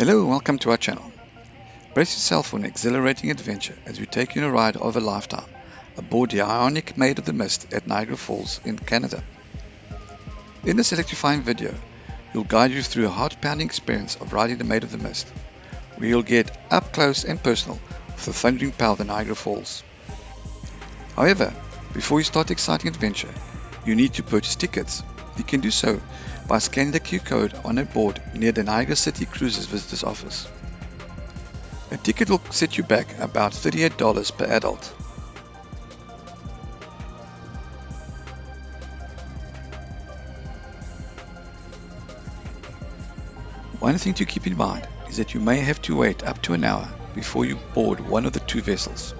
Hello and welcome to our channel. Brace yourself for an exhilarating adventure as we take you on a ride of a lifetime aboard the iconic Maid of the Mist at Niagara Falls in Canada. In this electrifying video, we'll guide you through a heart-pounding experience of riding the Maid of the Mist, where you'll get up close and personal with the thundering power of the Niagara Falls. However, before you start the exciting adventure, you need to purchase tickets. You can do so by scanning the QR code on a board near the Niagara City Cruises Visitors Office. A ticket will set you back about $38 per adult. One thing to keep in mind is that you may have to wait up to an hour before you board one of the two vessels.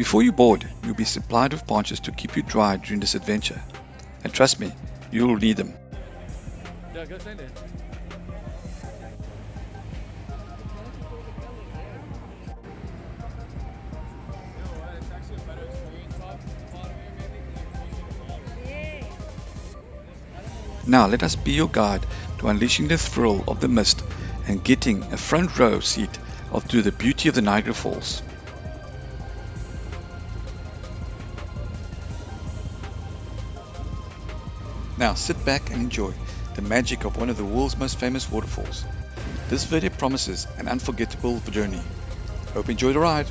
Before you board, you'll be supplied with ponchos to keep you dry during this adventure. And trust me, you'll need them. Now let us be your guide to unleashing the thrill of the mist and getting a front row seat to the beauty of the Niagara Falls. Now sit back and enjoy the magic of one of the world's most famous waterfalls. This video promises an unforgettable journey. Hope you enjoy the ride.